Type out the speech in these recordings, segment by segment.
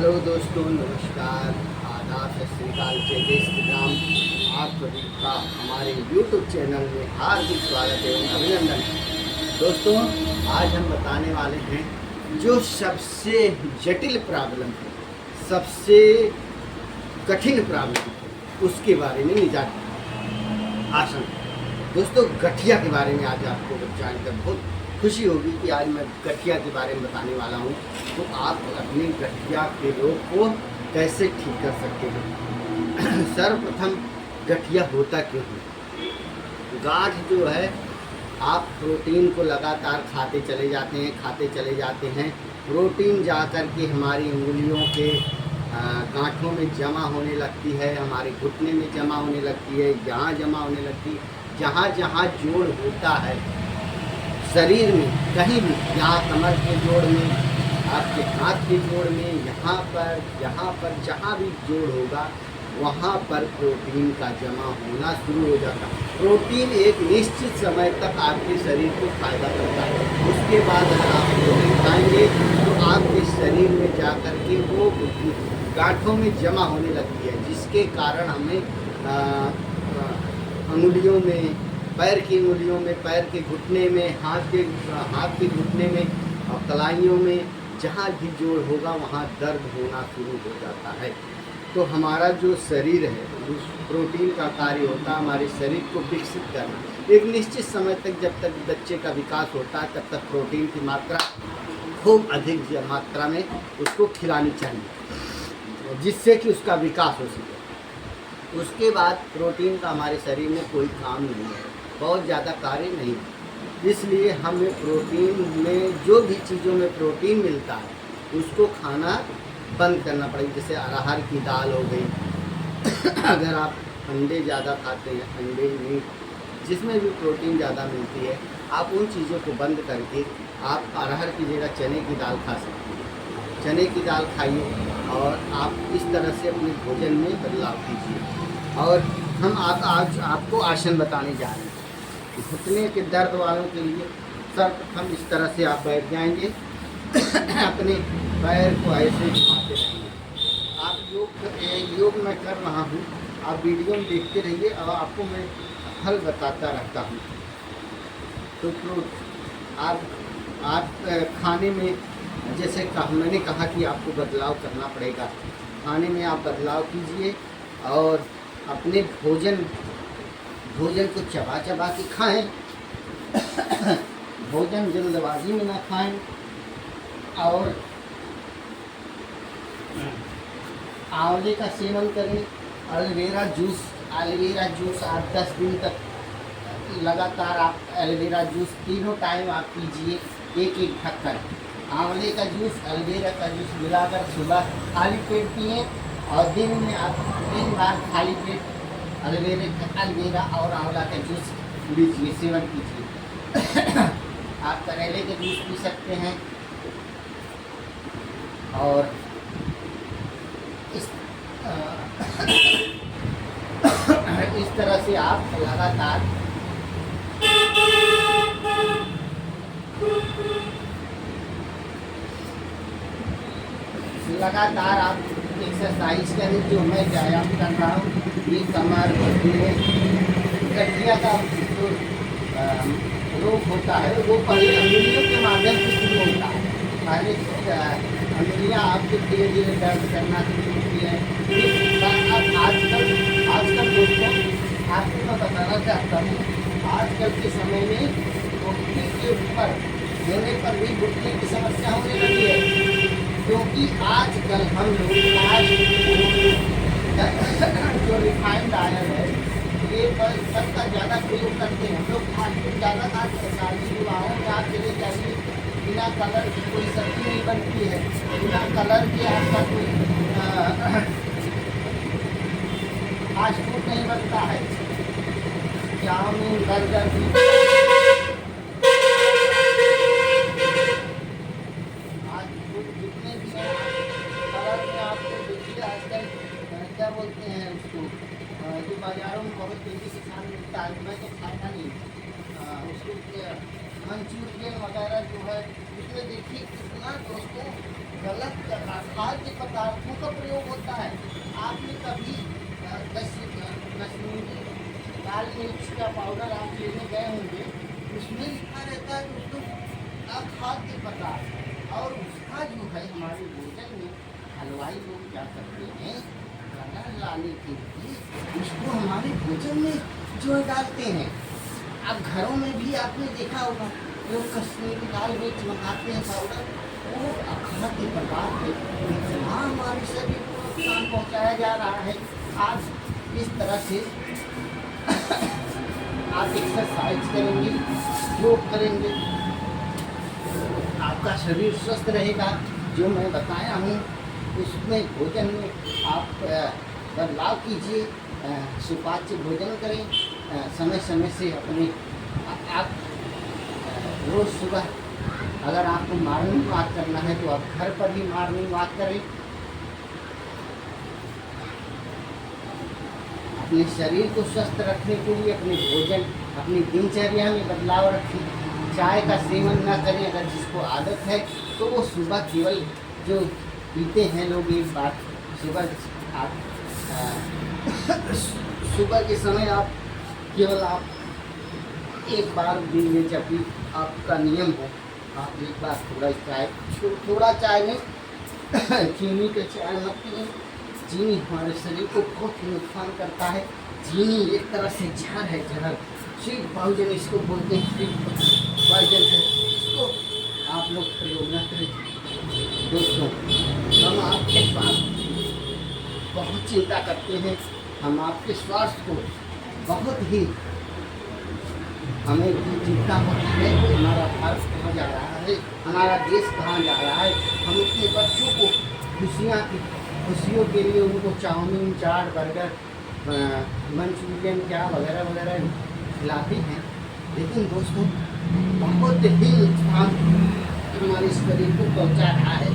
Hello दोस्तों, नमस्कार, आदाब, सत श्री अकाल, जय जय श्री राम। आप सभी का हमारे YouTube चैनल में हार्दिक स्वागत एवं अभिनंदन है। दोस्तों, आज हम बताने वाले हैं जो सबसे जटिल प्रॉब्लम है, सबसे कठिन प्रॉब्लम है, उसके बारे में निजात आसन। दोस्तों, गठिया के बारे में आज आपको जानकर बहुत खुशी होगी कि आज मैं गठिया के बारे में बताने वाला हूँ। तो आप अपनी गठिया के रोग को कैसे ठीक कर सकते हैं। सर्वप्रथम, गठिया होता क्यों है? गांठ जो है, आप प्रोटीन को लगातार खाते चले जाते हैं। प्रोटीन जा कर के हमारी उंगलियों के गांठों में जमा होने लगती है, हमारे घुटने में जमा होने लगती है, यहाँ जमा होने लगती है। जहाँ जहाँ जोड़ होता है शरीर में, कहीं भी, यहाँ कमर के जोड़ में, आपके हाथ के जोड़ में, यहाँ पर जहाँ भी जोड़ होगा वहाँ पर प्रोटीन का जमा होना शुरू हो जाता है। प्रोटीन एक निश्चित समय तक आपके शरीर को फायदा करता है। उसके बाद अगर आप प्रोटीन खाएंगे तो आपके शरीर में जा कर के वो गांठों में जमा होने लगती है, जिसके कारण हमें अंगुलियों में, पैर की उंगलियों में, पैर के घुटने में, हाथ के घुटने में और कलाइयों में, जहाँ भी जोड़ होगा वहाँ दर्द होना शुरू हो जाता है। तो हमारा जो शरीर है, उस प्रोटीन का कार्य होता है हमारे शरीर को विकसित करना। एक निश्चित समय तक, जब तक बच्चे का विकास होता है, तब तक प्रोटीन की मात्रा खूब अधिक मात्रा में उसको खिलानी चाहिए, जिससे कि उसका विकास हो सके। उसके बाद प्रोटीन का हमारे शरीर में कोई काम नहीं है, बहुत ज़्यादा कार्य नहीं है। इसलिए हमें प्रोटीन में, जो भी चीज़ों में प्रोटीन मिलता है उसको खाना बंद करना पड़ेगा। जैसे अरहर की दाल हो गई अगर आप अंडे ज़्यादा खाते हैं, अंडे, मीट, जिसमें भी प्रोटीन ज़्यादा मिलती है, आप उन चीज़ों को बंद करके आप अरहर की जगह चने की दाल खा सकते हैं। चने की दाल खाइए और आप इस तरह से अपने भोजन में बदलाव कीजिए। और हम आज आपको आसन बताने जा रहे हैं घुटने के दर्द वालों के लिए। सर्वप्रथम इस तरह से आप बैठ जाएंगे, अपने पैर को ऐसे घुमाते रहेंगे। आप योग मैं कर रहा हूँ, आप वीडियो में देखते रहिए और आपको मैं हल बताता रहता हूँ। तो आप खाने में, जैसे मैंने कहा कि आपको बदलाव करना पड़ेगा, खाने में आप बदलाव कीजिए और अपने भोजन को चबा चबा के खाएं। भोजन जल्दबाजी में ना खाएं। और आंवले का सेवन करें। एलोवेरा जूस 8-10 दिन तक लगातार आप एलोवेरा जूस तीनों टाइम आप पीजिए, एक ढक्कन आंवले का जूस, एलोवेरा का जूस मिलाकर सुबह खाली पेट पिए और दिन में आप 3 बार खाली पेट एलोवेरा और आंवला का जूस लीजिए, सेवन कीजिए। आप करेले के जूस पी सकते हैं। और इस तरह से आप लगातार आप एक्सरसाइज करें, जो मैं व्यायाम कर रहा हूँ। ये कमर, घुटने, गठिया का जो रोग होता है वो पहले अंगुलियों के माध्यम से शुरू होता है। पहले अंगुलियाँ आपको धीरे धीरे दर्द करना शुरू होती है। अब आजकल दोस्तों, आपको मैं बताना चाहता हूँ, आजकल के समय में घुटने के ऊपर देने पर भी घुटने की समस्या होने लगी है। क्योंकि आजकल हम लोग जो रिफाइंड आयल है, ये सबका ज़्यादा प्रयोग करते हैं। लोग फास्ट फूड ज़्यादा खाते हैं। शादी विवाहों में आप चले जाइए, बिना कलर की कोई सब्जी नहीं बनती है, बिना कलर के आपका कोई फास्ट फूड नहीं बनता है। चाउमीन, बर्गर, क्या बोलते हैं उसको, जो बाज़ारों में बहुत तेज़ी से खाना मिलता है, मैं तो खाता नहीं। उसको मंचूरियन वगैरह जो है, उसमें देखिए कितना दोस्तों गलत खाद्य पदार्थों का प्रयोग होता है। आपने कभी कश्मीरी लाल मिर्च का पाउडर आप लेने गए होंगे, उसमें लिखा रहता है दोस्तों अखाद्य पदार्थ, और उसका जो है हमारे भोजन में हलवाई लोग क्या करते हैं, कलर लाने के लिए उसको हमारे भोजन में जो डालते हैं। अब घरों में भी आपने देखा होगा, लोग कश्मीरी लाल मिर्च मंगाते हैं पाउडर, वो अखाद्य पदार्थ है, इतना हमारे शरीर को नुकसान पहुँचाया जा रहा है। आज इस तरह से आप एक्सरसाइज करेंगे, योग करेंगे, आपका शरीर स्वस्थ रहेगा। जो मैं बताया हूँ उसमें भोजन में आप बदलाव कीजिए, सुपाच्य भोजन करें, समय समय से अपने आप रोज़ सुबह अगर आपको मॉर्निंग वॉक करना है तो आप घर पर भी मॉर्निंग वॉक करें। अपने शरीर को स्वस्थ रखने के लिए अपने भोजन, अपनी दिनचर्या में बदलाव रखें। चाय का सेवन न करें, अगर जिसको आदत है तो वो सुबह केवल जो पीते हैं लोग, एक बार सुबह आप सुबह के समय आप केवल आप एक बार दिन में, जब भी आपका नियम हो, आप एक बार थोड़ा चाय में चीनी का चाय मत पिए। चीनी हमारे शरीर को बहुत ही नुकसान करता है। चीनी एक तरह से जहर है, जहर, स्वीट पॉइजन इसको बोलते हैं, स्वीट पॉइजन है। इसको आप लोग प्रयोग न करें दोस्तों। हम आपके स्वास्थ्य बहुत चिंता करते हैं, हम आपके स्वास्थ्य को बहुत ही, हमें चिंता होती है कि हमारा भारत कहाँ जा रहा है, हमारा देश कहाँ जा रहा है। हम अपने बच्चों को खुशियों के लिए उनको चाउमीन, चाट, बर्गर, मंचूरियन क्या वगैरह वगैरह खिलाते हैं, लेकिन दोस्तों बहुत ही नुकसान हमारे शरीर को पहुंचा रहा है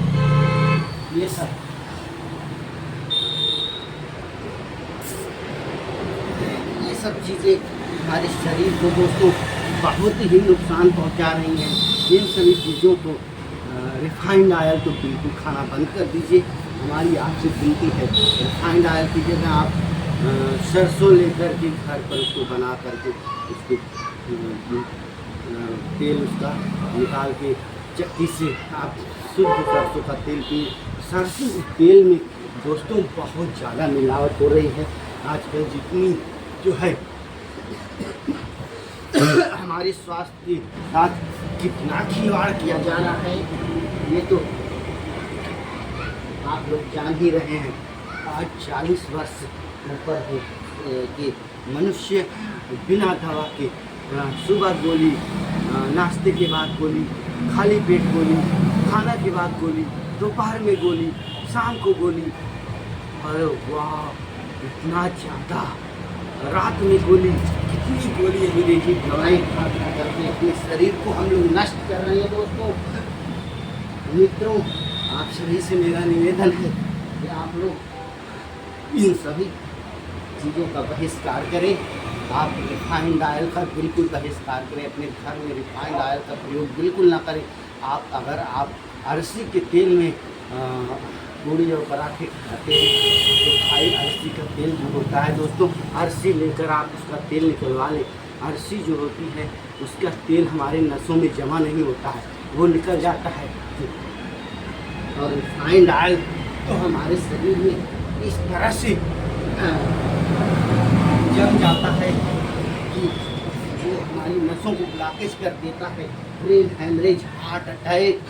ये सब चीज़ें हमारे शरीर को दोस्तों बहुत ही नुकसान पहुंचा रही हैं। इन सभी चीज़ों को रिफाइंड ऑयल तो बिल्कुल खाना बंद कर दीजिए। हमारी आपसे विनती है, रिफाइंड ऑयल की जगह आप सरसों लेकर के घर पर उसको बना करके उसको तेल उसका निकाल के चक्की से आप शुद्ध सरसों का तेल पिए। सरसों के तेल में दोस्तों बहुत ज़्यादा मिलावट हो रही है आजकल, जितनी जो है हमारे स्वास्थ्य के साथ कितना खिलवाड़ किया जा रहा है ये तो आप लोग जान ही रहे हैं। आज 40 वर्ष ऊपर है कि मनुष्य बिना दवा के सुबह गोली, नाश्ते के बाद गोली, खाली पेट गोली, खाना के बाद गोली, दोपहर में गोली, शाम को गोली, अरे वाह इतना ज़्यादा, रात में गोली, कितनी गोली अंग्रेजी दवाएँ खा करके अपने शरीर को हम लोग नष्ट कर रहे हैं। दोस्तों मित्रों, आप सभी से मेरा निवेदन है कि आप लोग इन सभी चीज़ों का बहिष्कार करें। आप रिफाइंड ऑयल का बिल्कुल बहिष्कार करें, अपने घर में रिफाइंड ऑयल का प्रयोग बिल्कुल ना करें। अगर आप अरसी के तेल में पूड़ी और पराठे खाते हैं तो भाई अरसी का तेल जो होता है दोस्तों, अरसी लेकर आप उसका तेल निकलवा लें। अरसी जो होती है उसका तेल हमारे नसों में जमा नहीं होता है, वो निकल जाता है। और रिफाइंड ऑयल तो हमारे शरीर में इस तरह से जम जाता है कि वो हमारी नसों को ब्लॉकेज कर देता है। Brain haemorrhage, heart attack,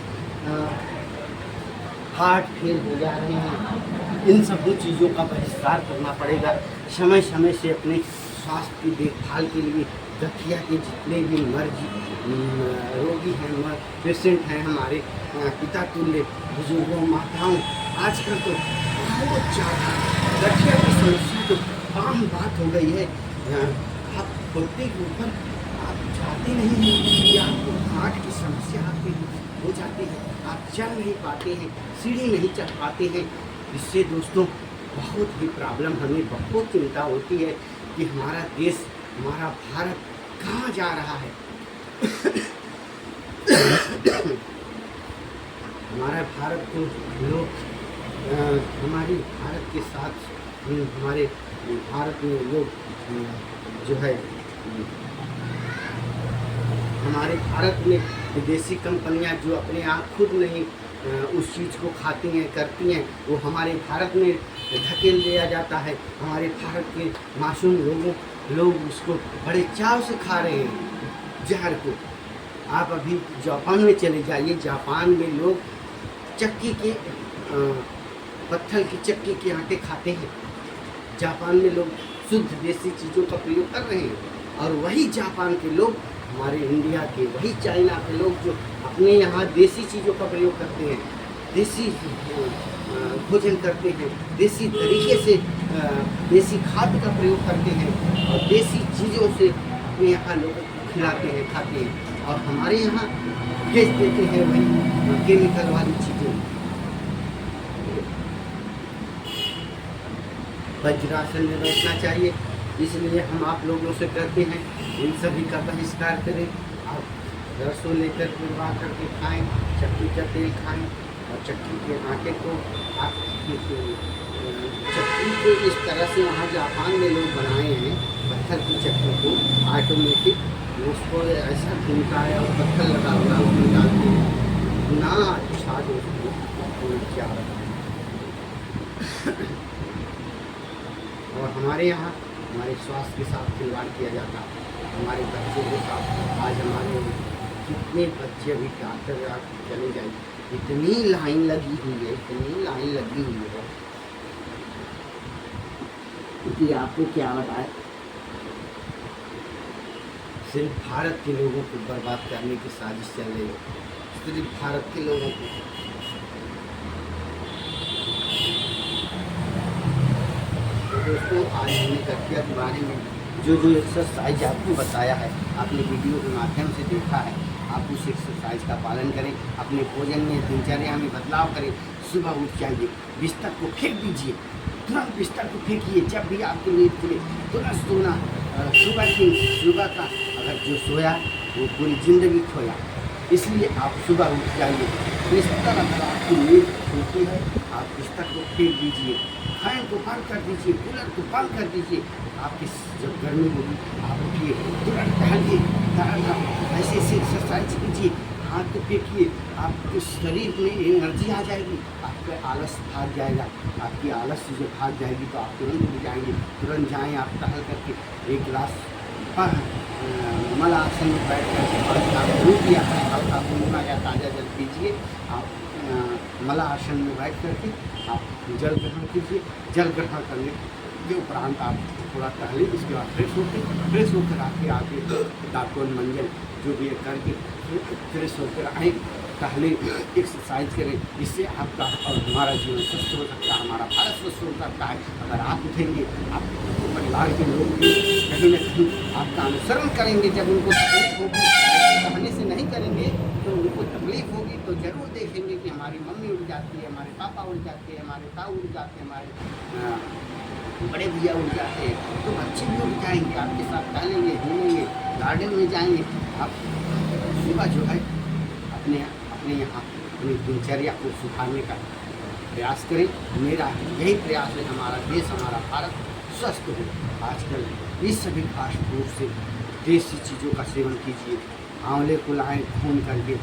heart fail हो जा रहे हैं। इन सभी चीज़ों का बहिष्कार करना पड़ेगा। समय समय से अपने स्वास्थ्य की देखभाल के लिए गठिया के जितने भी रोगी हैं, पेशेंट हैं, हमारे पिता तुल्य बुजुर्गों, माताओं, आजकल तो बहुत ज़्यादा गठिया की समस्या तो आम बात हो गई है। आप घुटने के ऊपर आप जाते नहीं हैं कि आपको हार्ट की समस्या आपकी हो जाती है, आप चल नहीं पाते हैं, सीढ़ी नहीं चढ़ पाते हैं। इससे दोस्तों बहुत ही प्रॉब्लम, हमें बहुत चिंता होती है कि हमारा देश, हमारा भारत कहाँ जा रहा है। हमारा भारत को लोग हमारी भारत के साथ हमारे भारत में लोग जो है हमारे भारत में विदेशी कंपनियां जो अपने आप खुद नहीं उस चीज़ को खाती हैं करती हैं, वो हमारे भारत में धकेल दिया जाता है। हमारे भारत के मासूम लोग उसको बड़े चाव से खा रहे हैं जहर को। आप अभी जापान में चले जाइए, जापान में लोग चक्की के पत्थर की चक्की के आटे खाते हैं। जापान में लोग शुद्ध देसी चीज़ों का प्रयोग कर रहे हैं। और वही जापान के लोग हमारे इंडिया के, वही चाइना के लोग जो अपने यहाँ देसी चीज़ों का प्रयोग करते हैं, देसी भोजन करते हैं, देसी तरीके से देसी खाद्य का प्रयोग करते हैं और देसी चीज़ों से अपने यहाँ लोगों को खिलाते हैं, खाते हैं, और हमारे यहाँ भेज देते हैं वही केमिकल वाली चीज़ें। वज्रासन में बैठना चाहिए, इसलिए हम आप लोगों से कहते हैं इन सभी का बहिष्कार करें। आप सरसों लेकर पिलवा करके खाएं, चक्की का तेल खाएं और चक्की के आटे को आप चक्की को इस तरह से वहाँ जापान में लोग बनाए हैं, पत्थर की चक्की को ऑटोमेटिक, उसको ऐसा घूमता है और पत्थर लगा हुआ उसमें डालते हैं ना। अच्छा दोस्तों क्या और हमारे यहाँ हमारे स्वास्थ्य के साथ खिलवाड़ किया जाता है, हमारे बच्चों के साथ। आज हमारे कितने बच्चे अभी डॉक्टर चले जाए, इतनी लाइन लगी हुई है, इतनी लाइन लगी हुई है कि आपको क्या बताए। सिर्फ भारत के लोगों को बर्बाद करने की साजिश चल रही है, सिर्फ भारत के लोगों को। दोस्तों आज हमने गठिया के बारे में जो एक्सरसाइज आपको बताया है, आपने वीडियो के माध्यम से देखा है, आप उस एक्सरसाइज का पालन करें, अपने भोजन में दिनचर्या में बदलाव करें। सुबह उठ जाइए, बिस्तर को फेंक दीजिए, तुरंत बिस्तर को फेंकिए। जब भी आपकी नींद खुले तुरंत सोना। सुबह का अगर जो सोया वो पूरी ज़िंदगी खोया, इसलिए आप सुबह उठ जाइए। बिस्तर अगर आपकी नींद खुलती है, आप बिस्तर को फेंक दीजिए, फैन को बंद कर दीजिए, कूलर को बंद कर दीजिए। आपकी जब गर्मी होगी आप उठिए, तुरंत टहलिए, ऐसे ऐसे एक्सरसाइज कीजिए, हाथ को फेंकिए, आपके शरीर में एनर्जी आ जाएगी, आपका आलस भाग जाएगा। आपकी आलस जब भाग जाएगी तो आप तुरंत उठ जाएंगे। तुरंत जाएँ आप टहल करके एक गिलास मल आसन में बैठ कर आप धूप या हल्का गुनगुना या ताज़ा जल पीजिए। आप मला आसन में बैठ करके आप जल ग्रहण कीजिए। जल ग्रहण करने के उपरांत आप थोड़ा टहलिए, इसके बाद फ्रेश होकर आके दातुन मंजन जो भी करके फ्रेश होकर आए, टहले, एक्सरसाइज करें। इससे आपका और हमारा जीवन स्वस्थ हो सकता है, हमारा भारत स्वस्थ हो सकता है। अगर आप उठेंगे, आप परिवार के लोग भी कहीं न कहीं आपका अनुसरण करेंगे। जब उनको तकलीफ होगी, कहने से नहीं करेंगे तो उनको तकलीफ होगी, तो ज़रूर देखेंगे कि हमारी मम्मी उठ जाती है, हमारे पापा उठ जाते हैं, हमारे ताऊ उठ जाते हैं, हमारे बड़े भैया उठ जाते हैं, तो बच्चे भी उठ जाएंगे, आपके साथ टहलेंगे, घूमेंगे, गार्डन में जाएंगे। आप सुबह जो है अपने यहाँ अपनी दिनचर्या को सुधारने का प्रयास करें। मेरा यही प्रयास है, हमारा देश, हमारा भारत स्वस्थ हो। आजकल इस सभी फास्ट फूड से देसी चीज़ों का सेवन कीजिए। आंवले को लाएँ, भून करके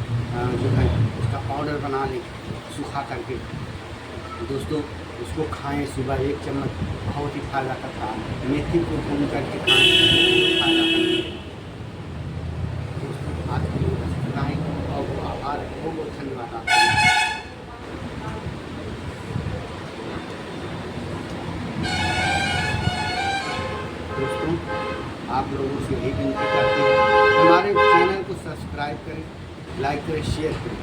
जो है उसका पाउडर बना लें सूखा करके। दोस्तों उसको खाएं, सुबह 1 चम्मच बहुत ही फायदा करता है। मेथी को भून करके खाएँ, फायदा करती है। दोस्तों आज के लिए बस इतना ही, और आभार, बहुत बहुत धन्यवाद आपका। दोस्तों आप लोगों से यही विनती करते हैं, हमारे चैनल को सब्सक्राइब करें, लाइक करें, शेयर करें।